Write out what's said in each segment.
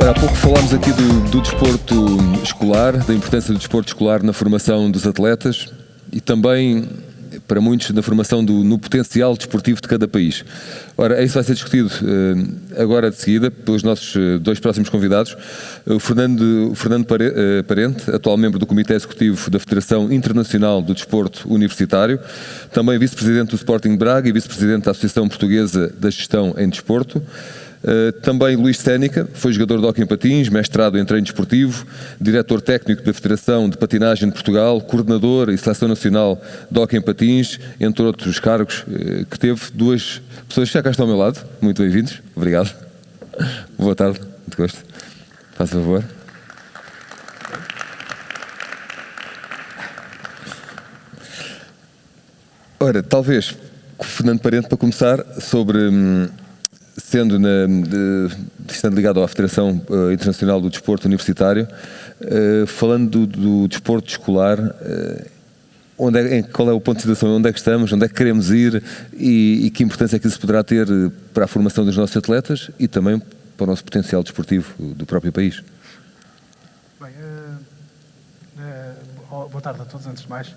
Ora, há pouco falámos aqui do desporto escolar, da importância do desporto escolar na formação dos atletas e também, para muitos, na formação no potencial desportivo de cada país. Ora, isso vai ser discutido agora de seguida pelos nossos dois próximos convidados. O Fernando Parente, atual membro do Comitê Executivo da Federação Internacional do Desporto Universitário, também vice-presidente do Sporting Braga e vice-presidente da Associação Portuguesa da Gestão em Desporto. Também Luís Sénica, foi jogador de hóquei em patins, mestrado em treino desportivo, diretor técnico da Federação de Patinagem de Portugal, coordenador e seleção nacional de hóquei em patins, entre outros cargos que teve. Duas pessoas que já cá estão ao meu lado, muito bem-vindos, obrigado. Boa tarde, muito gosto. Faz favor. Ora, talvez, com o Fernando Parente, para começar, sobre... estando ligado à Federação Internacional do Desporto Universitário, falando do desporto escolar, qual é o ponto de situação, onde é que estamos, onde é que queremos ir e que importância é que isso poderá ter para a formação dos nossos atletas e também para o nosso potencial desportivo do próprio país? Bem, boa tarde a todos, antes de mais.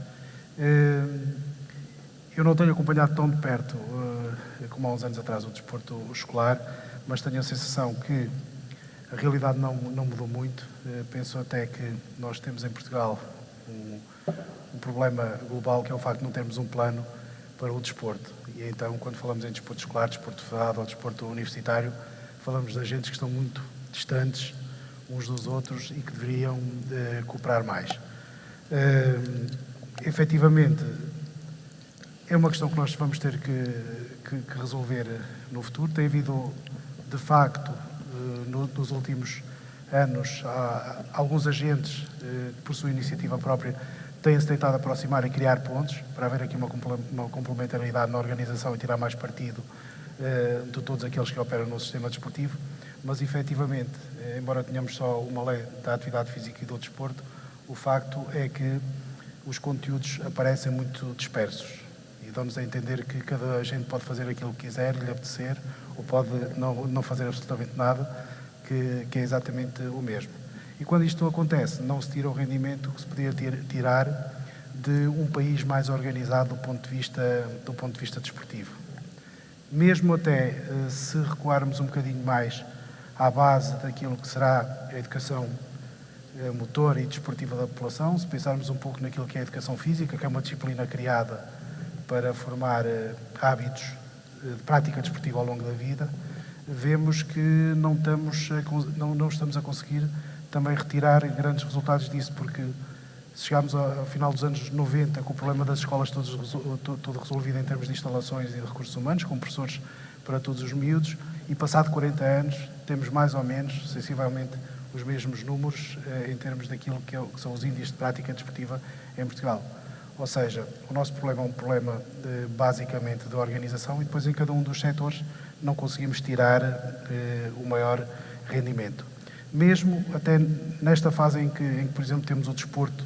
Eu não tenho acompanhado tão de perto, como há uns anos atrás, o desporto escolar, mas tenho a sensação que a realidade não mudou muito. Penso até que nós temos em Portugal um problema global, que é o facto de não termos um plano para o desporto. E então, quando falamos em desporto escolar, desporto federado ou desporto universitário, falamos de agentes que estão muito distantes uns dos outros e que deveriam cooperar mais. Efetivamente, é uma questão que nós vamos ter que resolver no futuro. Tem havido, de facto, nos últimos anos, alguns agentes, por sua iniciativa própria, têm-se tentado aproximar e criar pontos para haver aqui uma complementaridade na organização e tirar mais partido de todos aqueles que operam no sistema desportivo. Mas, efetivamente, embora tenhamos só uma lei da atividade física e do desporto, o facto é que os conteúdos aparecem muito dispersos. E dão-nos a entender que cada agente pode fazer aquilo que quiser, lhe apetecer, ou pode não fazer absolutamente nada, que é exatamente o mesmo. E quando isto acontece, não se tira o rendimento que se podia tirar de um país mais organizado do ponto de vista desportivo. Mesmo até se recuarmos um bocadinho mais à base daquilo que será a educação motora e desportiva da população, se pensarmos um pouco naquilo que é a educação física, que é uma disciplina criada para formar hábitos de prática desportiva ao longo da vida, vemos que não estamos a conseguir também retirar grandes resultados disso, porque se chegarmos ao final dos anos 90 com o problema das escolas todo resolvido em termos de instalações e de recursos humanos, com professores para todos os miúdos, e passado 40 anos temos mais ou menos, sensivelmente, os mesmos números em termos daquilo que são os índices de prática desportiva em Portugal. Ou seja, o nosso problema é um problema basicamente de organização e depois em cada um dos setores não conseguimos tirar o maior rendimento. Mesmo até nesta fase em que, por exemplo, temos o desporto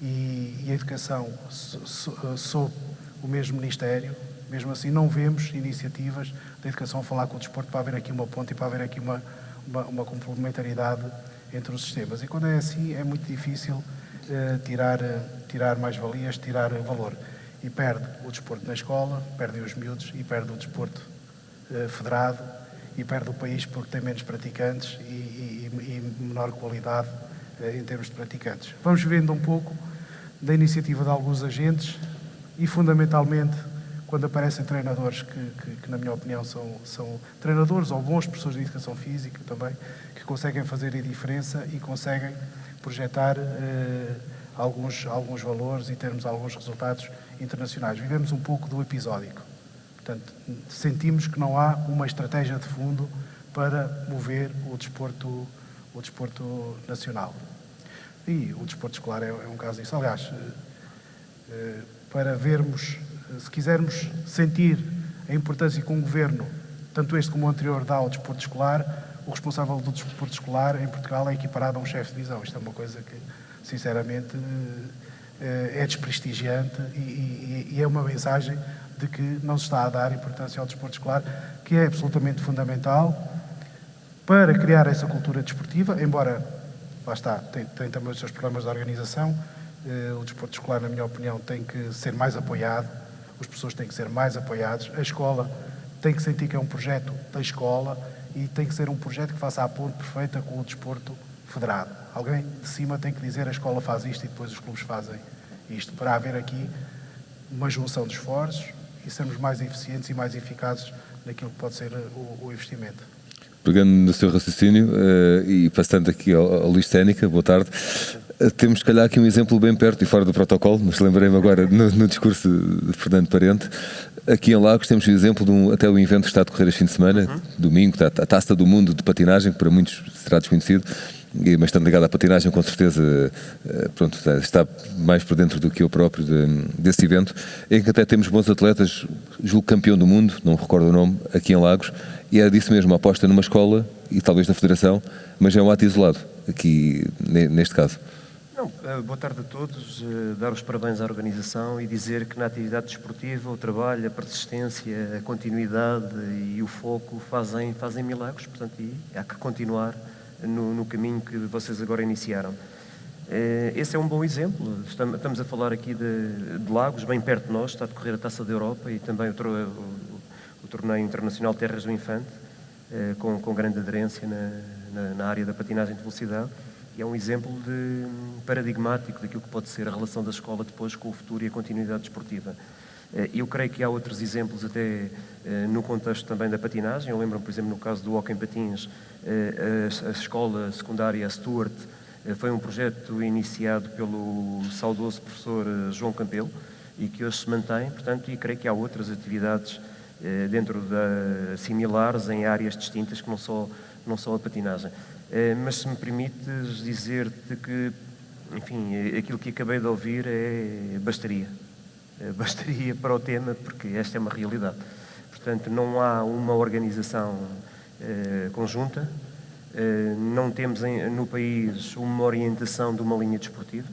e a educação sob o mesmo Ministério, mesmo assim não vemos iniciativas da educação a falar com o desporto para haver aqui uma ponte e para haver aqui uma complementaridade entre os sistemas. E quando é assim é muito difícil tirar mais-valias, tirar valor. E perde o desporto na escola, perdem os miúdos e perde o desporto federado e perde o país porque tem menos praticantes e menor qualidade em termos de praticantes. Vamos vendo um pouco da iniciativa de alguns agentes e, fundamentalmente, quando aparecem treinadores que na minha opinião, são treinadores ou bons professores de educação física também, que conseguem fazer a diferença e conseguem projetar alguns valores e termos alguns resultados internacionais. Vivemos um pouco do episódico. Portanto, sentimos que não há uma estratégia de fundo para mover o desporto nacional. E o desporto escolar é um caso disso. Aliás, para vermos, se quisermos sentir a importância que um governo, tanto este como o anterior, dá ao desporto escolar, o responsável do desporto escolar em Portugal é equiparado a um chefe de divisão. Isto é uma coisa que, sinceramente, é desprestigiante e é uma mensagem de que não se está a dar importância ao desporto escolar, que é absolutamente fundamental para criar essa cultura desportiva, embora, lá está, tem também os seus problemas de organização. O desporto escolar, na minha opinião, tem que ser mais apoiado, as pessoas têm que ser mais apoiadas, a escola tem que sentir que é um projeto da escola e tem que ser um projeto que faça a ponte perfeita com o desporto federado. Alguém de cima tem que dizer a escola faz isto e depois os clubes fazem isto, para haver aqui uma junção de esforços e sermos mais eficientes e mais eficazes naquilo que pode ser o investimento. Pegando no seu raciocínio e passando aqui ao Luís Sénica, boa tarde, temos se calhar aqui um exemplo bem perto e fora do protocolo, mas lembrei-me agora no discurso de Fernando Parente. Aqui em Lagos temos o exemplo de até o evento que está a decorrer este fim de semana, domingo, a Taça do Mundo de Patinagem, que para muitos será desconhecido, mas estando ligado à patinagem, com certeza, pronto, está mais por dentro do que eu próprio desse evento, em que até temos bons atletas, julgo campeão do mundo, não recordo o nome, aqui em Lagos, e é disso mesmo, a aposta numa escola e talvez na federação, mas é um ato isolado, aqui neste caso. Boa tarde a todos, dar os parabéns à organização e dizer que na atividade desportiva o trabalho, a persistência, a continuidade e o foco fazem milagres, portanto, e há que continuar no caminho que vocês agora iniciaram. Esse é um bom exemplo. Estamos a falar aqui de Lagos, bem perto de nós, está a decorrer a Taça da Europa e também o torneio internacional Terras do Infante, com grande aderência na área da patinagem de velocidade. E é um exemplo paradigmático daquilo que pode ser a relação da escola depois com o futuro e a continuidade desportiva. Eu creio que há outros exemplos até no contexto também da patinagem. Eu lembro-me, por exemplo, no caso do hóquei em patins, a escola secundária Stuart foi um projeto iniciado pelo saudoso professor João Campelo e que hoje se mantém, portanto, e creio que há outras atividades similares em áreas distintas que não só a patinagem. Mas se me permites dizer-te que, enfim, aquilo que acabei de ouvir bastaria para o tema, porque esta é uma realidade. Portanto, não há uma organização conjunta, não temos no país uma orientação de uma linha desportiva,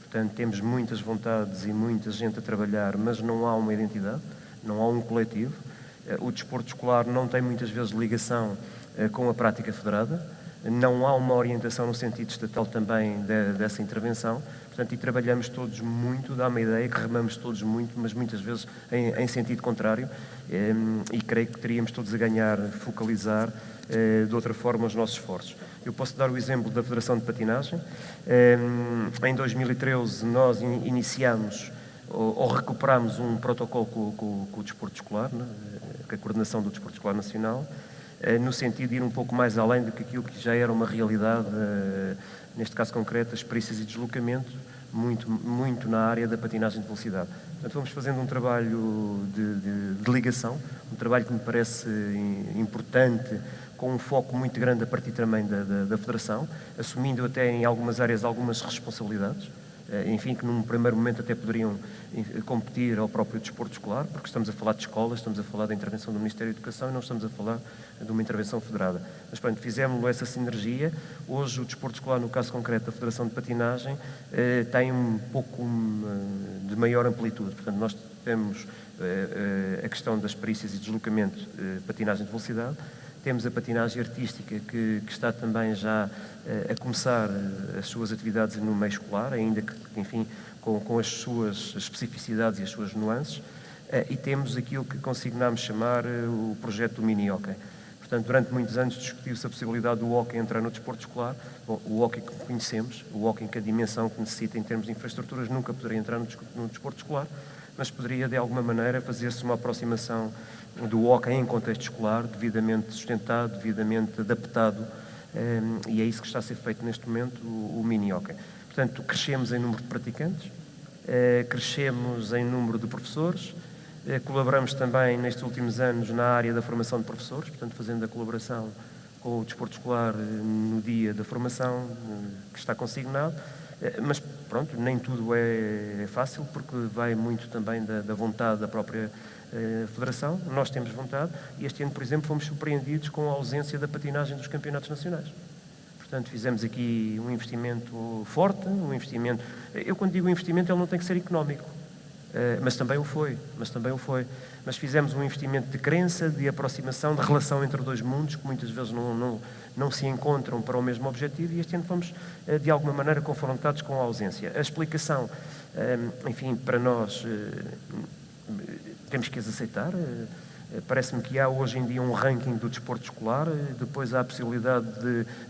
portanto, temos muitas vontades e muita gente a trabalhar, mas não há uma identidade, não há um coletivo. O desporto escolar não tem muitas vezes ligação com a prática federada, não há uma orientação no sentido estatal também dessa intervenção, portanto, e trabalhamos todos muito, dá uma ideia que remamos todos muito, mas muitas vezes em sentido contrário, e creio que teríamos todos a ganhar, focalizar de outra forma os nossos esforços. Eu posso dar o exemplo da Federação de Patinagem. Em 2013 nós iniciamos ou recuperamos um protocolo com o desporto escolar, né, com a coordenação do desporto escolar nacional, no sentido de ir um pouco mais além do que aquilo que já era uma realidade, neste caso concreto, as experiências e deslocamento, muito na área da patinagem de velocidade. Portanto, vamos fazendo um trabalho de ligação, um trabalho que me parece importante, com um foco muito grande a partir também da Federação, assumindo até em algumas áreas algumas responsabilidades, enfim, que num primeiro momento até poderiam competir ao próprio desporto escolar, porque estamos a falar de escolas, estamos a falar da intervenção do Ministério da Educação e não estamos a falar de uma intervenção federada. Mas, pronto, fizemos essa sinergia. Hoje o desporto escolar, no caso concreto da Federação de Patinagem, tem um pouco de maior amplitude. Portanto, nós temos a questão das perícias e deslocamento, patinagem de velocidade. Temos a patinagem artística, que está também já a começar as suas atividades no meio escolar, ainda que, enfim, com as suas especificidades e as suas nuances. E temos aquilo que consignámos chamar o projeto do mini-hóquei. Portanto, durante muitos anos discutiu-se a possibilidade do hóquei entrar no desporto escolar. Bom, o hóquei que conhecemos, o hóquei que a dimensão que necessita em termos de infraestruturas, nunca poderia entrar no desporto escolar, mas poderia, de alguma maneira, fazer-se uma aproximação do hóquei em contexto escolar, devidamente sustentado, devidamente adaptado, e é isso que está a ser feito neste momento, o mini-hóquei. Portanto, crescemos em número de praticantes, crescemos em número de professores, colaboramos também nestes últimos anos na área da formação de professores, portanto, fazendo a colaboração com o desporto escolar no dia da formação que está consignado, mas pronto, nem tudo é fácil, porque vai muito também da vontade da própria Federação. Nós temos vontade e este ano, por exemplo, fomos surpreendidos com a ausência da patinagem dos campeonatos nacionais. Portanto, fizemos aqui um investimento forte, um investimento... Eu, quando digo investimento, ele não tem que ser económico. Mas também o foi. Mas fizemos um investimento de crença, de aproximação, de relação entre dois mundos que muitas vezes não se encontram para o mesmo objetivo, e este ano fomos, de alguma maneira, confrontados com a ausência. A explicação, enfim, para nós, temos que as aceitar. Parece-me que há hoje em dia um ranking do desporto escolar, depois há a possibilidade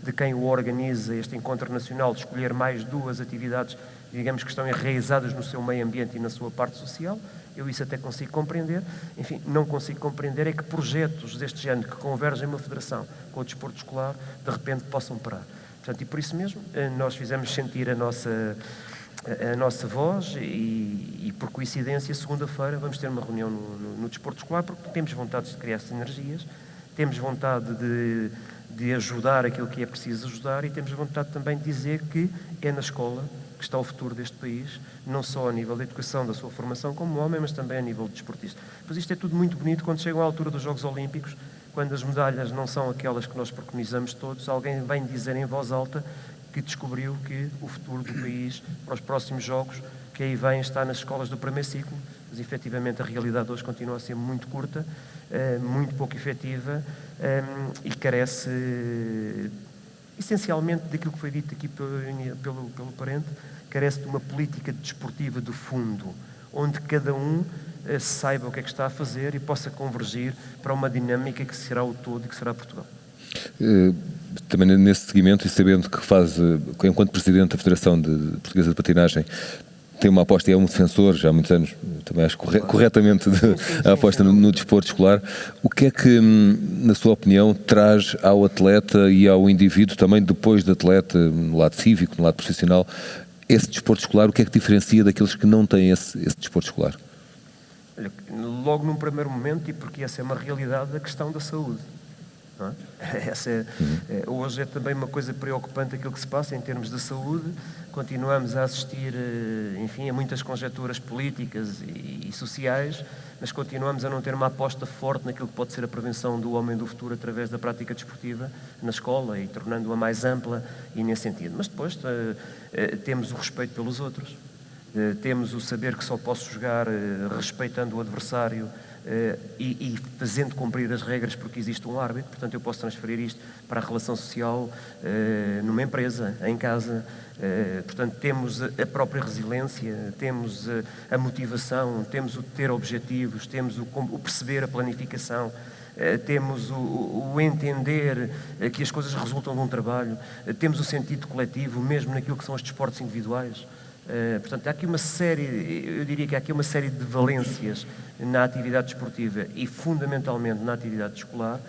de quem o organiza, este encontro nacional, de escolher mais 2 atividades, digamos, que estão enraizadas no seu meio ambiente e na sua parte social. Eu isso até consigo compreender. Enfim, não consigo compreender é que projetos deste género que convergem uma federação com o desporto escolar, de repente possam parar. Portanto, e por isso mesmo, nós fizemos sentir a nossa voz e por coincidência, segunda-feira vamos ter uma reunião no desporto escolar, porque temos vontade de criar sinergias, temos vontade de ajudar aquilo que é preciso ajudar, e temos vontade também de dizer que é na escola que está o futuro deste país, não só a nível da educação, da sua formação como homem, mas também a nível de desportista. Pois isto é tudo muito bonito quando chegam à altura dos Jogos Olímpicos, quando as medalhas não são aquelas que nós preconizamos todos, alguém vem dizer em voz alta que descobriu que o futuro do país para os próximos Jogos, que aí vem, está nas escolas do primeiro ciclo, mas efetivamente a realidade hoje continua a ser muito curta, muito pouco efetiva, e carece essencialmente daquilo que foi dito aqui pelo parente, carece de uma política desportiva de fundo, onde cada um saiba o que é que está a fazer e possa convergir para uma dinâmica que será o todo e que será Portugal. Também nesse seguimento, e sabendo que faz, enquanto Presidente da Federação Portuguesa de Patinagem, tem uma aposta e é um defensor já há muitos anos, também acho corretamente, a aposta no desporto escolar. O que é que, na sua opinião, traz ao atleta e ao indivíduo, também depois de atleta, no lado cívico, no lado profissional, esse desporto escolar? O que é que diferencia daqueles que não têm esse desporto escolar? Logo num primeiro momento, e porque essa é uma realidade, a questão da saúde. Não é? Hoje é também uma coisa preocupante aquilo que se passa em termos de saúde. Continuamos a assistir, enfim, a muitas conjecturas políticas e sociais, mas continuamos a não ter uma aposta forte naquilo que pode ser a prevenção do homem do futuro através da prática desportiva na escola e tornando-a mais ampla e nesse sentido. Mas depois temos o respeito pelos outros, temos o saber que só posso jogar respeitando o adversário, e fazendo cumprir as regras porque existe um árbitro. Portanto, eu posso transferir isto para a relação social, numa empresa, em casa. Portanto, temos a própria resiliência, temos a motivação, temos o ter objetivos, temos o perceber a planificação, temos o entender que as coisas resultam de um trabalho, temos o sentido coletivo, mesmo naquilo que são os desportos individuais. Portanto, há aqui uma série, eu diria que há aqui uma série de valências na atividade desportiva e fundamentalmente na atividade escolar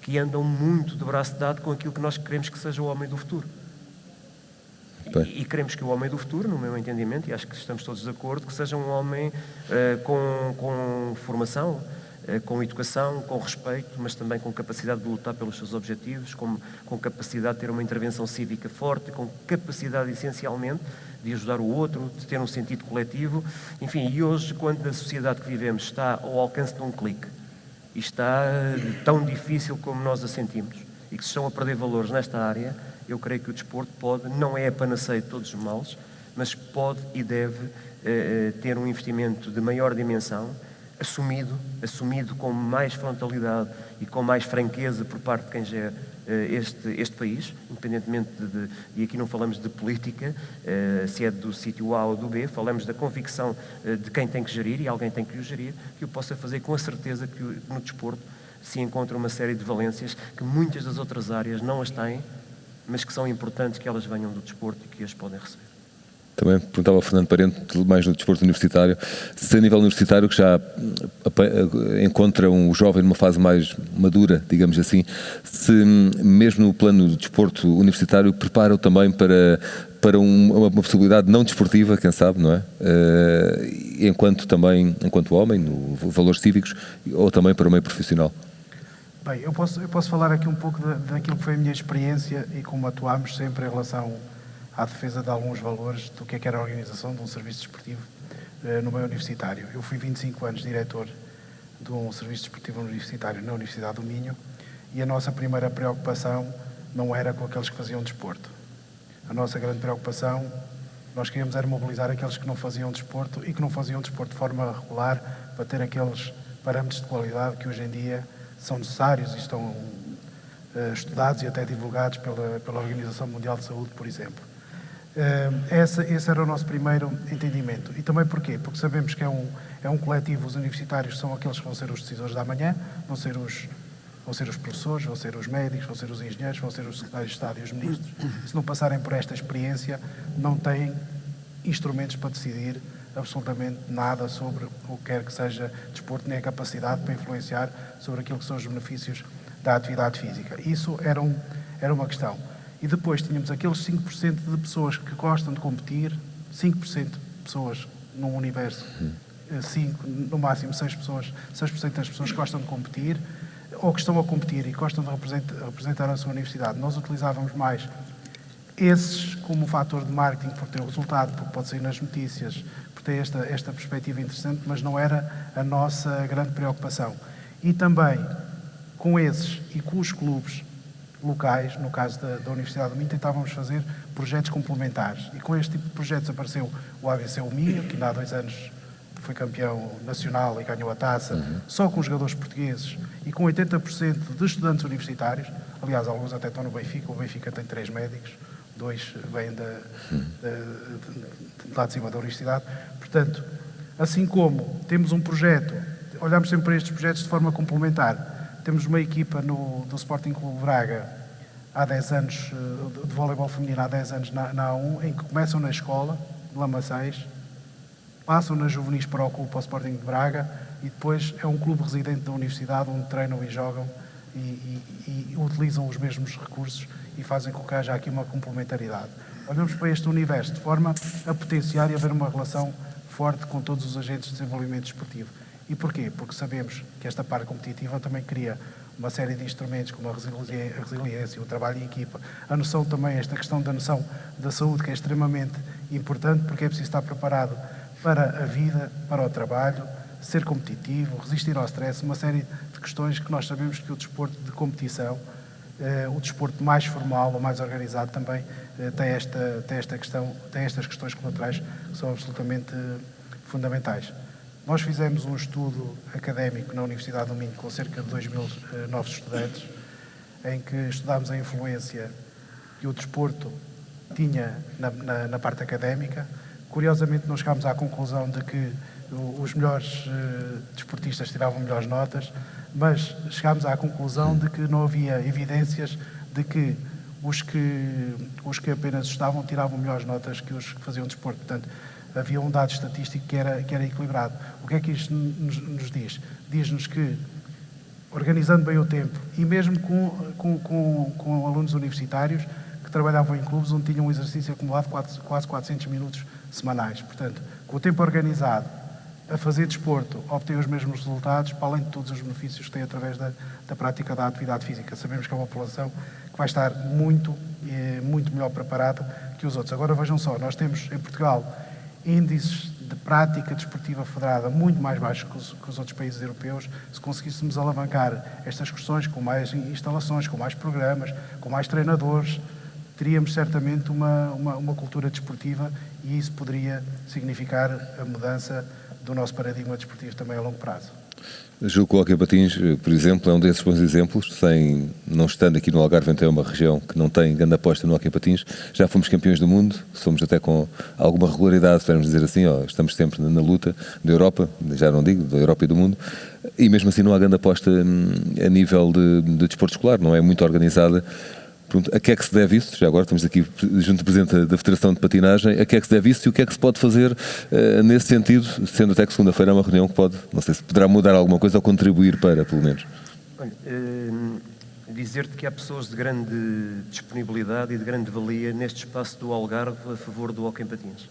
que andam muito de braço dado com aquilo que nós queremos que seja o homem do futuro. E queremos que o homem do futuro, no meu entendimento, e acho que estamos todos de acordo, que seja um homem com formação, com educação, com respeito, mas também com capacidade de lutar pelos seus objetivos, com capacidade de ter uma intervenção cívica forte, com capacidade, essencialmente, de ajudar o outro, de ter um sentido coletivo. Enfim, e hoje, quando a sociedade que vivemos está ao alcance de um clique e está tão difícil como nós a sentimos e que se estão a perder valores nesta área, eu creio que o desporto pode, não é a panaceia de todos os males, mas pode e deve ter um investimento de maior dimensão, assumido com mais frontalidade e com mais franqueza por parte de quem gera este país, independentemente e aqui não falamos de política, se é do sítio A ou do B, falamos da convicção de quem tem que gerir, e alguém tem que o gerir, que o possa fazer com a certeza que no desporto se encontra uma série de valências que muitas das outras áreas não as têm, mas que são importantes que elas venham do desporto e que as podem receber. Também perguntava ao Fernando Parente, mais no desporto universitário, se a nível universitário, que já encontra um jovem numa fase mais madura, digamos assim, se mesmo no plano do desporto universitário prepara-o também para uma possibilidade não desportiva, quem sabe, não é? Enquanto homem, no valores cívicos, ou também para o meio profissional. Bem, eu posso falar aqui um pouco daquilo que foi a minha experiência e como atuámos sempre em relação à defesa de alguns valores do que era a organização de um serviço desportivo no meio universitário. Eu fui 25 anos diretor de um serviço desportivo universitário na Universidade do Minho e a nossa primeira preocupação não era com aqueles que faziam desporto. A nossa grande preocupação Nós queríamos era mobilizar aqueles que não faziam desporto e que não faziam desporto de forma regular para ter aqueles parâmetros de qualidade que hoje em dia são necessários e estão estudados e até divulgados pela Organização Mundial de Saúde, por exemplo. Esse era o nosso primeiro entendimento. E também porquê? Porque sabemos que é um coletivo, os universitários são aqueles que vão ser os decisores da manhã, vão ser os professores, vão ser os médicos, vão ser os engenheiros, vão ser os secretários de Estado e os ministros. Se não passarem por esta experiência, não têm instrumentos para decidir absolutamente nada sobre o que quer que seja desporto, nem a capacidade para influenciar sobre aquilo que são os benefícios da atividade física. Isso era uma questão. E depois tínhamos aqueles 5% de pessoas que gostam de competir, 5% de pessoas num universo, 5, no máximo 6% das pessoas que gostam de competir, ou que estão a competir e gostam de representar a sua universidade. Nós utilizávamos mais esses como fator de marketing, por ter o resultado, porque pode sair nas notícias, por ter esta perspectiva interessante, mas não era a nossa grande preocupação. E também, com esses e com os clubes locais, no caso da Universidade do Minho, tentávamos fazer projetos complementares. E com este tipo de projetos apareceu o ABC O Minho, que ainda há 2 anos foi campeão nacional e ganhou a taça, só com jogadores portugueses e com 80% de estudantes universitários. Aliás, alguns até estão no Benfica. O Benfica tem 3 médicos, 2 vêm de lá de cima da universidade. Portanto, assim como temos um projeto, olhamos sempre para estes projetos de forma complementar. Temos uma equipa do Sporting Clube Braga há 10 anos, de voleibol feminino há 10 anos na A1, em que começam na escola, de Lamaçães, passam nas juvenis para o Sporting de Braga e depois é um clube residente da universidade onde treinam e jogam e utilizam os mesmos recursos e fazem com que haja aqui uma complementaridade. Olhamos para este universo de forma a potenciar e haver uma relação forte com todos os agentes de desenvolvimento desportivo. E porquê? Porque sabemos que esta parte competitiva também cria uma série de instrumentos como a resiliência, o trabalho em equipa, a noção também, esta questão da noção da saúde, que é extremamente importante, porque é preciso estar preparado para a vida, para o trabalho, ser competitivo, resistir ao stress, uma série de questões que nós sabemos que o desporto de competição, o desporto mais formal ou mais organizado também tem estas questões colaterais que são absolutamente fundamentais. Nós fizemos um estudo académico na Universidade do Minho com cerca de 2.000 novos estudantes, em que estudámos a influência que o desporto tinha na parte académica. Curiosamente, nós chegámos à conclusão de que os melhores desportistas tiravam melhores notas, mas chegámos à conclusão de que não havia evidências de que os que apenas estudavam tiravam melhores notas que os que faziam desporto. Portanto, havia um dado estatístico que era equilibrado. O que é que isto nos diz? Diz-nos que, organizando bem o tempo, e mesmo com alunos universitários que trabalhavam em clubes onde tinham um exercício acumulado de quase 400 minutos semanais. Portanto, com o tempo organizado, a fazer desporto, a obter os mesmos resultados, para além de todos os benefícios que tem através da prática da atividade física. Sabemos que é uma população que vai estar muito melhor preparada que os outros. Agora vejam só, nós temos em Portugal índices de prática desportiva federada muito mais baixos que os outros países europeus. Se conseguíssemos alavancar estas questões com mais instalações, com mais programas, com mais treinadores, teríamos certamente uma cultura desportiva e isso poderia significar a mudança do nosso paradigma desportivo também a longo prazo. Julgo que o hóquei patins, por exemplo, é um desses bons exemplos, não estando aqui no Algarve, então é uma região que não tem grande aposta no hóquei patins. Já fomos campeões do mundo, somos até com alguma regularidade, podemos dizer assim, estamos sempre na luta da Europa, já não digo, da Europa e do mundo, e mesmo assim não há grande aposta a nível de desporto escolar, não é muito organizada. A que é que se deve isso? Já agora estamos aqui junto do Presidente da Federação de Patinagem. A que é que se deve isso e o que é que se pode fazer nesse sentido, sendo até que segunda-feira é uma reunião que pode, não sei se poderá mudar alguma coisa ou contribuir para, pelo menos. Olha, dizer-te que há pessoas de grande disponibilidade e de grande valia neste espaço do Algarve a favor do hóquei em patins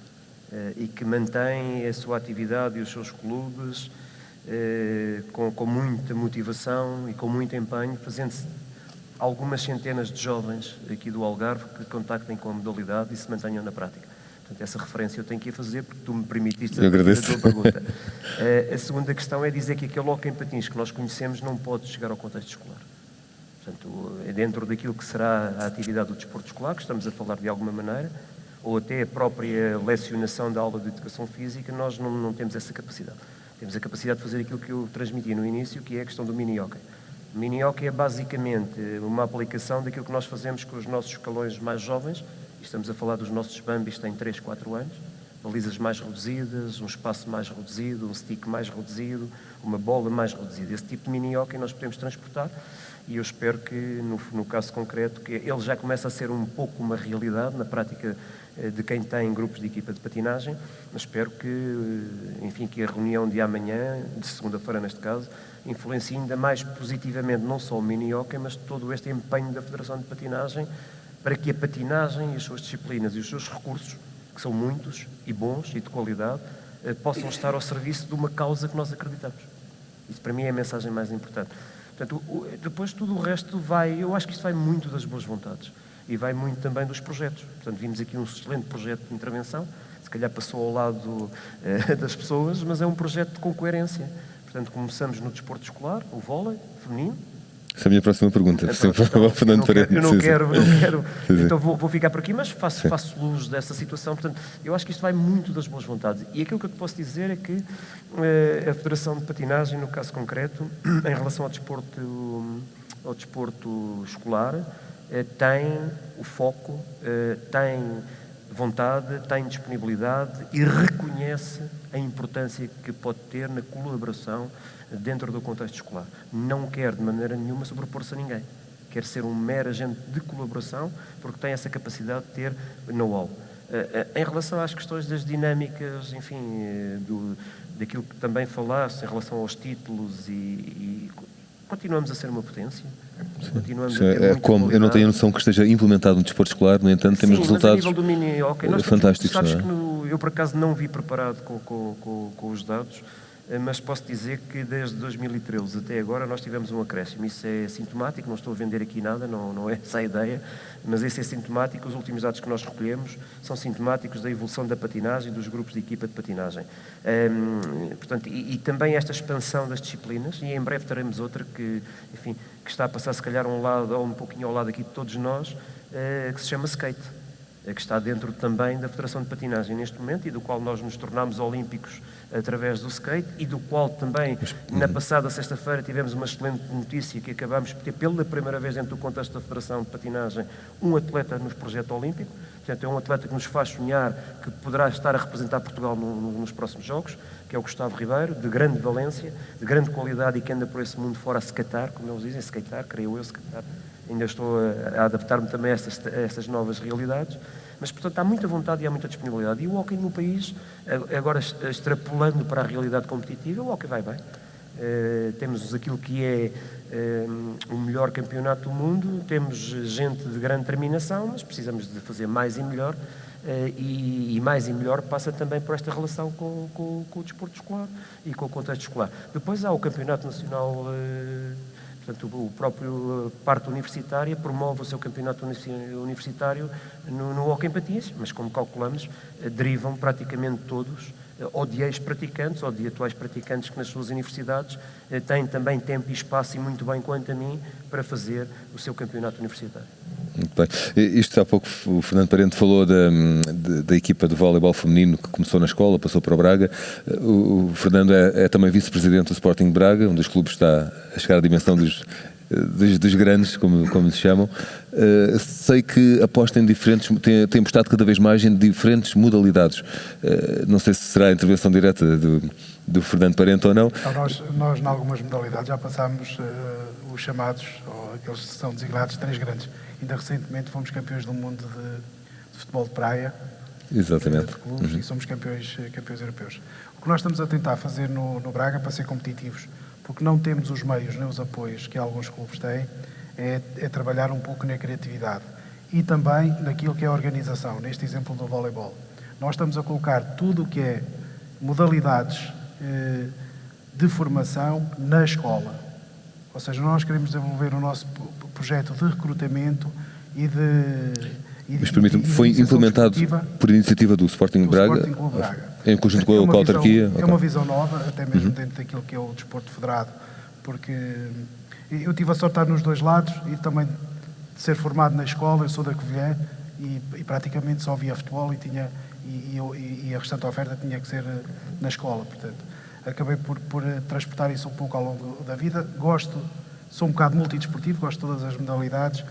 e que mantêm a sua atividade e os seus clubes com muita motivação e com muito empenho, fazendo-se algumas centenas de jovens aqui do Algarve que contactem com a modalidade e se mantenham na prática. Portanto, essa referência eu tenho que a fazer porque tu me permitiste a tua pergunta. A segunda questão é dizer que aquele hóquei em patins que nós conhecemos não pode chegar ao contexto escolar. Portanto, é dentro daquilo que será a atividade do desporto escolar, que estamos a falar de alguma maneira, ou até a própria lecionação da aula de educação física, nós não temos essa capacidade. Temos a capacidade de fazer aquilo que eu transmiti no início, que é a questão do mini-hockey. O mini-hockey é basicamente uma aplicação daquilo que nós fazemos com os nossos escalões mais jovens, e estamos a falar dos nossos bambis que têm 3, 4 anos, balizas mais reduzidas, um espaço mais reduzido, um stick mais reduzido, uma bola mais reduzida. Esse tipo de mini-hockey nós podemos transportar, e eu espero que, no caso concreto, que ele já começa a ser um pouco uma realidade na prática de quem tem grupos de equipa de patinagem, mas espero que, enfim, que a reunião de amanhã, de segunda-feira neste caso, influencie ainda mais positivamente não só o mini-hockey, mas todo este empenho da Federação de Patinagem para que a patinagem e as suas disciplinas e os seus recursos, que são muitos e bons e de qualidade, possam estar ao serviço de uma causa que nós acreditamos. Isso para mim é a mensagem mais importante. Portanto, depois tudo o resto vai, eu acho que isto vai muito das boas vontades e vai muito também dos projetos. Portanto, vimos aqui um excelente projeto de intervenção, se calhar passou ao lado das pessoas, mas é um projeto com coerência. Portanto, começamos no desporto escolar, o vôlei feminino. Essa é a minha próxima pergunta. Eu não quero. Então vou ficar por aqui, mas faço luz dessa situação. Portanto, eu acho que isto vai muito das boas vontades. E aquilo que eu te posso dizer é que a Federação de Patinagem, no caso concreto, em relação ao desporto escolar, tem o foco, tem vontade, tem disponibilidade e reconhece a importância que pode ter na colaboração dentro do contexto escolar. Não quer de maneira nenhuma sobrepor-se a ninguém. Quer ser um mero agente de colaboração porque tem essa capacidade de ter know-how. Em relação às questões das dinâmicas, enfim, daquilo que também falaste em relação aos títulos e continuamos a ser uma potência. Continuamos a ter como, eu não tenho a noção que esteja implementado no desporto escolar, no entanto temos resultados mas a nível do mini-hockey, fantásticos. Sabes que eu por acaso não vi preparado com os dados, mas posso dizer que desde 2013 até agora nós tivemos um acréscimo. Isso é sintomático, não estou a vender aqui nada, não é essa a ideia, mas esse é sintomático. Os últimos dados que nós recolhemos são sintomáticos da evolução da patinagem, dos grupos de equipa de patinagem. Portanto, e também esta expansão das disciplinas, e em breve teremos outra que, enfim, que está a passar se calhar um pouquinho ao lado aqui de todos nós, que se chama skate, que está dentro também da Federação de Patinagem neste momento e do qual nós nos tornámos olímpicos através do skate e do qual também na passada sexta-feira tivemos uma excelente notícia que acabámos de ter pela primeira vez dentro do contexto da Federação de Patinagem um atleta nos projeto olímpico. Portanto, é um atleta que nos faz sonhar que poderá estar a representar Portugal nos próximos Jogos, que é o Gustavo Ribeiro, de grande valência, de grande qualidade e que anda por esse mundo fora a skatear, como eles dizem, skatear, creio eu, skatear. Ainda estou a adaptar-me também a estas novas realidades, mas, portanto, há muita vontade e há muita disponibilidade. E o hóquei no país, agora extrapolando para a realidade competitiva, o hóquei vai bem. Temos aquilo que é o melhor campeonato do mundo, temos gente de grande determinação, mas precisamos de fazer mais e melhor, e mais e melhor passa também por esta relação com o desporto escolar e com o contexto escolar. Depois há o Campeonato Nacional. Portanto, o próprio parte universitária promove o seu campeonato universitário no hóquei em patins, mas como calculamos, derivam praticamente todos ou de ex-praticantes ou de atuais praticantes que nas suas universidades têm também tempo e espaço, e muito bem quanto a mim, para fazer o seu campeonato universitário. Muito bem. Isto há pouco o Fernando Parente falou da equipa de voleibol feminino que começou na escola, passou para o Braga. O Fernando é também vice-presidente do Sporting Braga, um dos clubes que está a chegar à dimensão dos grandes, como lhes chamam. Sei que aposta em diferentes, tem apostado cada vez mais em diferentes modalidades. Não sei se será a intervenção direta do Fernando Parente ou não. Então, nós em algumas modalidades já passámos os chamados, ou aqueles que são designados, 3 grandes. Ainda recentemente fomos campeões do mundo de futebol de praia. Exatamente. De clubes, e somos campeões europeus. O que nós estamos a tentar fazer no Braga para ser competitivos, porque não temos os meios nem os apoios que alguns clubes têm, é trabalhar um pouco na criatividade e também naquilo que é a organização, neste exemplo do voleibol. Nós estamos a colocar tudo o que é modalidades de formação na escola. Ou seja, nós queremos desenvolver o nosso projeto de recrutamento e de... Mas permita-me, foi implementado por iniciativa do Sporting Braga? Sporting Clube Braga. Em conjunto com a autarquia? É uma visão nova, até mesmo dentro daquilo que é o desporto federado, porque eu tive a sorte de estar nos dois lados e também de ser formado na escola. Eu sou da Covilhã e praticamente só via futebol e a restante oferta tinha que ser na escola. Portanto, acabei por transportar isso um pouco ao longo da vida. Sou um bocado multidesportivo, gosto de todas as modalidades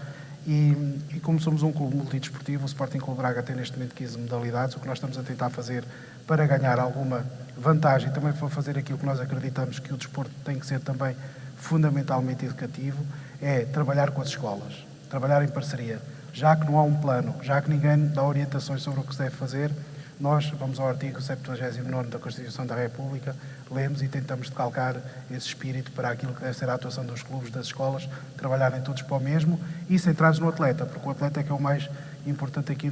e como somos um clube multidesportivo, o Sporting Clube Braga tem neste momento 15 modalidades. O que nós estamos a tentar fazer para ganhar alguma vantagem, também para fazer aquilo que nós acreditamos que o desporto tem que ser também fundamentalmente educativo, é trabalhar com as escolas, trabalhar em parceria. Já que não há um plano, já que ninguém dá orientações sobre o que se deve fazer, nós vamos ao artigo 79º da Constituição da República, lemos e tentamos decalcar esse espírito para aquilo que deve ser a atuação dos clubes, das escolas, trabalharem todos para o mesmo e centrados no atleta, porque o atleta é que é o mais importante aqui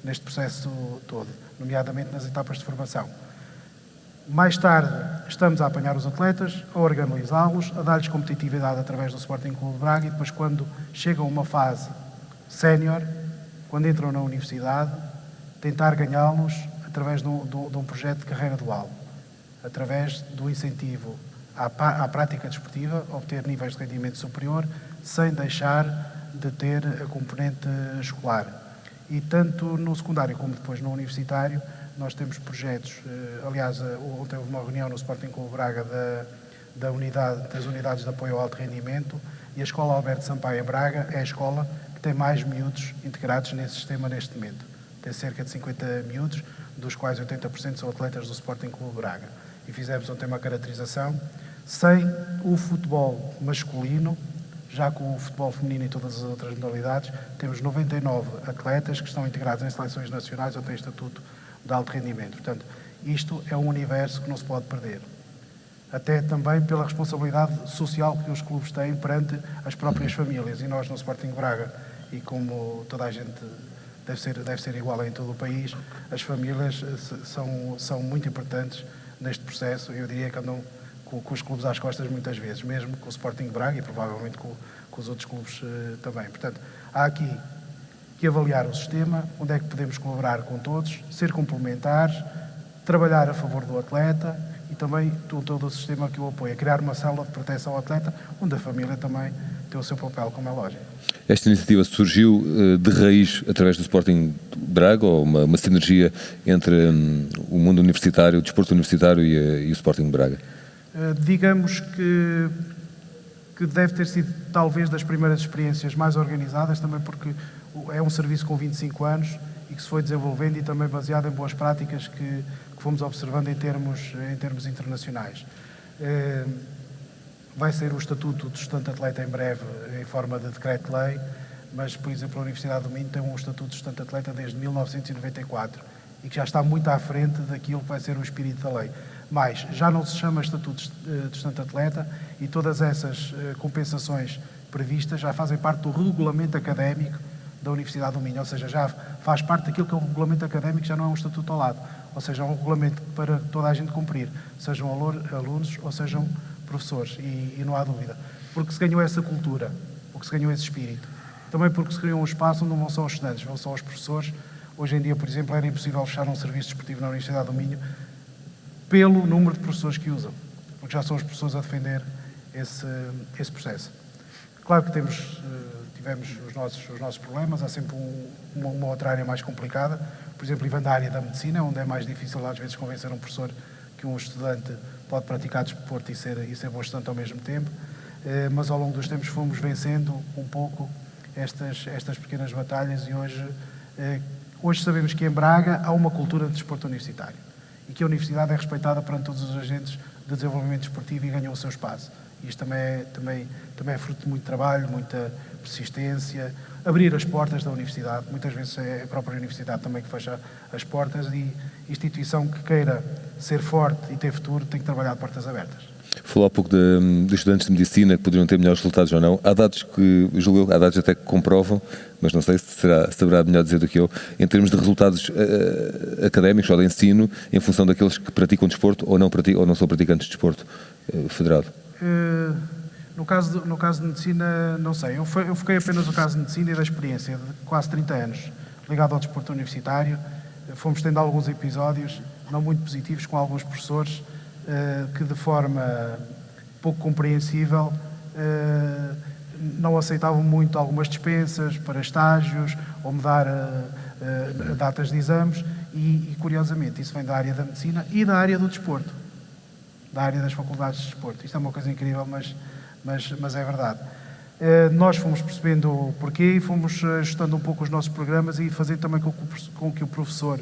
neste processo todo, nomeadamente nas etapas de formação. Mais tarde, estamos a apanhar os atletas, a organizá-los, a dar-lhes competitividade através do Sporting Clube Braga e depois, quando chegam a uma fase sénior, quando entram na universidade, tentar ganhá-los através de um projeto de carreira dual, através do incentivo à prática desportiva, obter níveis de rendimento superior, sem deixar de ter a componente escolar. E tanto no secundário como depois no universitário, nós temos projetos, aliás, ontem houve uma reunião no Sporting Clube Braga das unidades de apoio ao alto rendimento e a Escola Alberto Sampaio em Braga é a escola que tem mais miúdos integrados nesse sistema neste momento. Tem cerca de 50 miúdos, dos quais 80% são atletas do Sporting Clube Braga. E fizemos ontem uma caracterização sem o futebol masculino, já com o futebol feminino e todas as outras modalidades, temos 99 atletas que estão integrados em seleções nacionais ou têm estatuto de alto rendimento. Portanto, isto é um universo que não se pode perder. Até também pela responsabilidade social que os clubes têm perante as próprias famílias. E nós no Sporting Braga, e como toda a gente deve ser igual em todo o país, as famílias são muito importantes neste processo. Eu diria que andam com os clubes às costas muitas vezes, mesmo com o Sporting Braga e provavelmente com os outros clubes também. Portanto, há aqui que avaliar o sistema, onde é que podemos colaborar com todos, ser complementares, trabalhar a favor do atleta e também todo o sistema que o apoia, criar uma célula de proteção ao atleta, onde a família também tem o seu papel, como é lógico. Esta iniciativa surgiu de raiz através do Sporting Braga, ou uma sinergia entre o mundo universitário, o desporto universitário e o Sporting Braga? Digamos que deve ter sido talvez das primeiras experiências mais organizadas, também porque é um serviço com 25 anos e que se foi desenvolvendo e também baseado em boas práticas que fomos observando em termos internacionais. Vai ser o Estatuto do Estudante Atleta em breve, em forma de decreto-lei, mas, por exemplo, a Universidade do Minho tem um Estatuto de Estudante Atleta desde 1994 e que já está muito à frente daquilo que vai ser o espírito da lei. Mas já não se chama Estatuto de Estudante Atleta e todas essas compensações previstas já fazem parte do regulamento académico da Universidade do Minho, ou seja, já faz parte daquilo que é um regulamento académico, já não é um estatuto ao lado, ou seja, é um regulamento para toda a gente cumprir, sejam alunos ou sejam professores, e não há dúvida. Porque se ganhou essa cultura, porque se ganhou esse espírito, também porque se criou um espaço onde não vão só os estudantes, vão só os professores. Hoje em dia, por exemplo, era impossível fechar um serviço desportivo na Universidade do Minho pelo número de professores que usam, porque já são os professores a defender esse processo. Claro que tivemos os nossos problemas, há sempre uma outra área mais complicada, por exemplo, da área da medicina, onde é mais difícil às vezes convencer um professor que um estudante pode praticar desporto e ser bom estudante ao mesmo tempo, mas ao longo dos tempos fomos vencendo um pouco estas pequenas batalhas e hoje sabemos que em Braga há uma cultura de desporto universitário e que a universidade é respeitada perante todos os agentes de desenvolvimento desportivo e ganhou o seu espaço. Isto também é fruto de muito trabalho, muita persistência, abrir as portas da universidade. Muitas vezes é a própria universidade também que fecha as portas e instituição que queira ser forte e ter futuro tem que trabalhar de portas abertas. Falou há pouco de estudantes de medicina que poderiam ter melhores resultados ou não. Há dados que, julgo eu, há dados até que comprovam, mas não sei se saberá melhor dizer do que eu, em termos de resultados académicos ou de ensino, em função daqueles que praticam desporto ou não são praticantes de desporto federado. No caso de medicina, não sei. Eu foquei apenas no caso de medicina e da experiência de quase 30 anos ligado ao desporto universitário. Fomos tendo alguns episódios não muito positivos com alguns professores que de forma pouco compreensível não aceitavam muito algumas dispensas para estágios ou mudar datas de exames e, curiosamente, isso vem da área da medicina e da área do desporto, da área das faculdades de desporto. Isto é uma coisa incrível, mas é verdade. Nós fomos percebendo o porquê e fomos ajustando um pouco os nossos programas e fazendo também com que o professor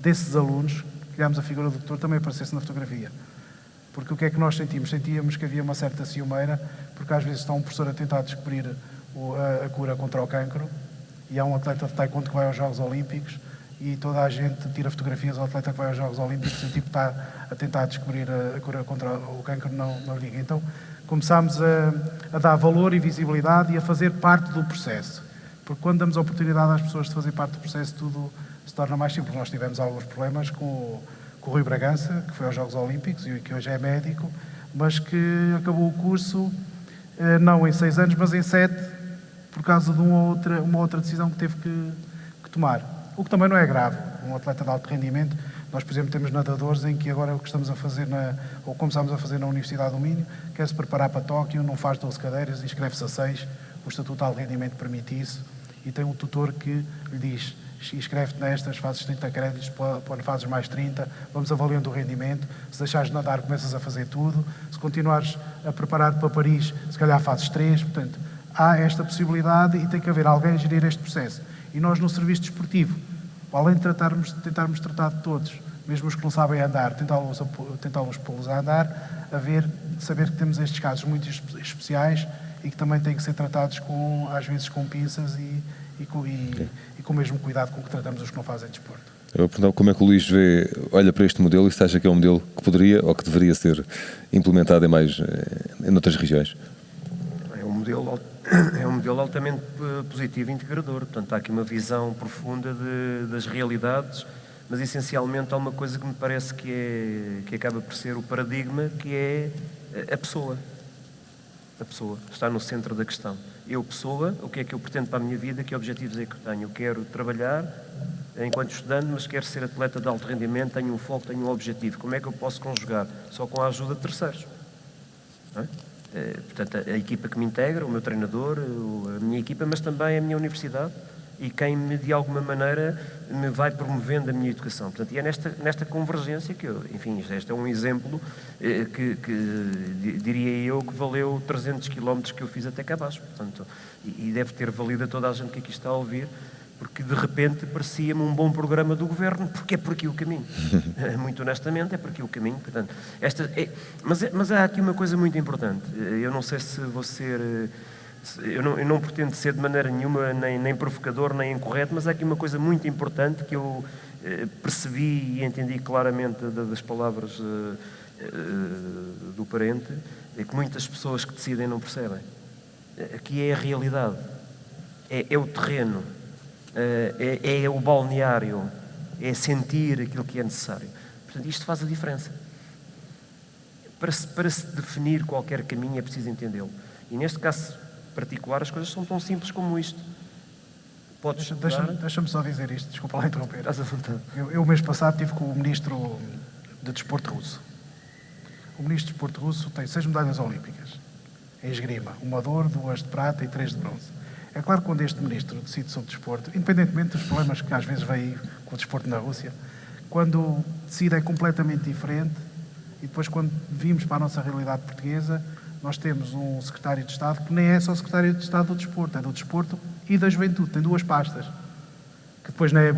desses alunos, criámos a figura do tutor, também aparecesse na fotografia. Porque o que é que nós sentimos? Sentíamos que havia uma certa ciumeira, porque às vezes está um professor a tentar descobrir a cura contra o cancro e há um atleta de taekwondo que vai aos Jogos Olímpicos e toda a gente tira fotografias ao atleta que vai aos Jogos Olímpicos e o tipo está a tentar descobrir a cura contra o cancro, não liga. Então começámos a dar valor e visibilidade e a fazer parte do processo. Porque quando damos a oportunidade às pessoas de fazer parte do processo, tudo se torna mais simples. Nós tivemos alguns problemas com o Rui Bragança, que foi aos Jogos Olímpicos e que hoje é médico, mas que acabou o curso não em 6 anos, mas em 7, por causa de uma outra decisão que teve que tomar. O que também não é grave. Um atleta de alto rendimento, nós, por exemplo, temos nadadores em que agora o que estamos a fazer, ou começamos a fazer na Universidade do Minho, quer se preparar para Tóquio, não faz 12 cadeiras, inscreve-se a 6, o Estatuto de Alto Rendimento permite isso, e tem um tutor que lhe diz: inscreve-te nestas, fazes 30 créditos, depois fazes mais 30, vamos avaliando o rendimento, se deixares de nadar começas a fazer tudo, se continuares a preparar-te para Paris, se calhar fazes 3, portanto, há esta possibilidade e tem que haver alguém a gerir este processo. E nós no serviço desportivo, além de tentarmos tratar de todos, mesmo os que não sabem andar, tentá-los pô-los a andar, saber que temos estes casos muito especiais e que também têm que ser tratados às vezes com pinças e com o mesmo cuidado com que tratamos os que não fazem desporto. Eu vou perguntar como é que o Luís olha para este modelo e se acha que é um modelo que poderia ou que deveria ser implementado em outras regiões. É um modelo altamente positivo e integrador. Portanto, há aqui uma visão profunda das realidades, mas essencialmente há uma coisa que me parece que acaba por ser o paradigma, que é a pessoa. A pessoa está no centro da questão. Eu, pessoa, o que é que eu pretendo para a minha vida, que objetivos é que eu tenho? Eu quero trabalhar enquanto estudante, mas quero ser atleta de alto rendimento, tenho um foco, tenho um objetivo. Como é que eu posso conjugar? Só com a ajuda de terceiros. Não é? Portanto, a equipa que me integra, o meu treinador, a minha equipa, mas também a minha universidade e quem de alguma maneira me vai promovendo a minha educação. Portanto, e é nesta convergência que este é um exemplo que diria eu que valeu 300 km que eu fiz até cá abaixo. Portanto, e deve ter valido a toda a gente que aqui está a ouvir, porque de repente parecia-me um bom programa do governo, porque é por aqui o caminho. Muito honestamente, é por aqui o caminho. Portanto, mas há aqui uma coisa muito importante. Eu não sei se vou ser... Eu não pretendo ser de maneira nenhuma nem provocador, nem incorreto, mas há aqui uma coisa muito importante que eu percebi e entendi claramente das palavras do parente, é que muitas pessoas que decidem não percebem. Aqui é a realidade, é o terreno, é o balneário, é sentir aquilo que é necessário. Portanto, isto faz a diferença. Para se definir qualquer caminho é preciso entendê-lo. E neste caso particular, as coisas são tão simples como isto. Deixa-me só dizer isto, desculpa lá interromper. Estás à vontade. Eu mês passado estive com o Ministro de Desporto russo. O Ministro de Desporto russo tem 6 medalhas olímpicas em esgrima, 1 de ouro, 2 de prata e 3 de bronze. É claro que quando este Ministro decide sobre desporto, independentemente dos problemas que às vezes vêm com o desporto na Rússia, quando decide é completamente diferente e depois quando vimos para a nossa realidade portuguesa, nós temos um secretário de Estado que nem é só secretário de Estado do desporto, é do desporto e da juventude, tem 2 pastas, que depois nem é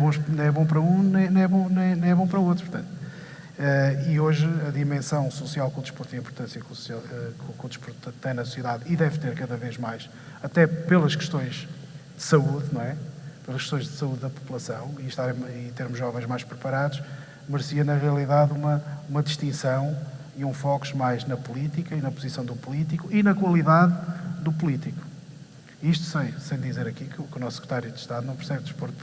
bom para um, nem é bom para outro. Portanto. E hoje a dimensão social que o desporto tem, a importância que o desporto tem na sociedade e deve ter cada vez mais, até pelas questões de saúde, não é? Pelas questões de saúde da população e termos jovens mais preparados, merecia na realidade uma distinção e um foco mais na política e na posição do político e na qualidade do político. Isto sem dizer aqui que o nosso secretário de Estado não percebe desporto,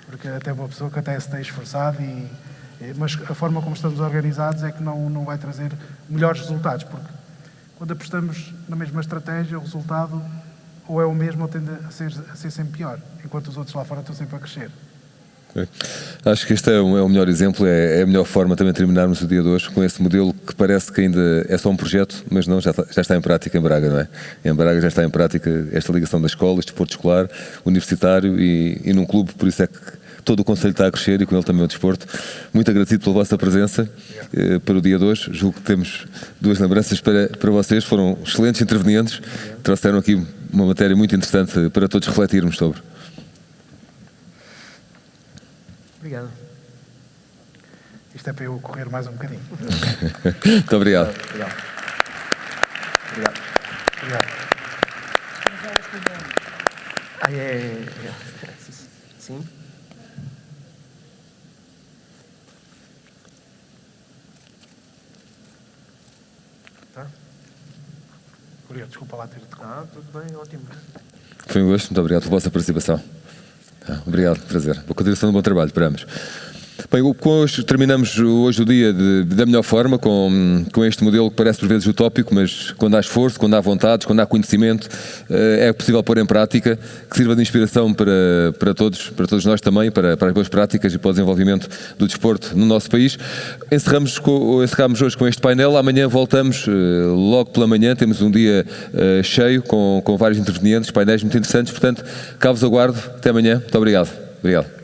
porque até uma pessoa que até se tem esforçado, mas a forma como estamos organizados é que não vai trazer melhores resultados, porque quando apostamos na mesma estratégia, o resultado ou é o mesmo ou tende a ser sempre pior, enquanto os outros lá fora estão sempre a crescer. Acho que este é o melhor exemplo, é a melhor forma também de terminarmos o dia de hoje com esse modelo que parece que ainda é só um projeto, mas não, já está em prática em Braga, não é? Em Braga já está em prática esta ligação das escolas, desporto escolar, universitário e num clube, por isso é que todo o Conselho está a crescer e com ele também o desporto. Muito agradecido pela vossa presença para o dia de hoje. Julgo que temos duas lembranças para vocês, foram excelentes intervenientes, trouxeram aqui uma matéria muito interessante para todos refletirmos sobre. Obrigado. Isto é para eu correr mais um bocadinho. Muito obrigado. Obrigado. Obrigado. Obrigado. Sim. Tá? Obrigado, desculpa lá ter tocado. Tudo bem, ótimo. Foi um gosto, muito obrigado pela vossa participação. Obrigado, prazer. Boa continuação de bom trabalho para ambos. Bem, terminamos hoje o dia da melhor forma, com este modelo que parece por vezes utópico, mas quando há esforço, quando há vontade, quando há conhecimento, é possível pôr em prática, que sirva de inspiração para todos nós também, para as boas práticas e para o desenvolvimento do desporto no nosso país. Encerramos hoje com este painel, amanhã voltamos, logo pela manhã, temos um dia cheio, com vários intervenientes, painéis muito interessantes, portanto, cá vos aguardo, até amanhã, muito obrigado. Obrigado.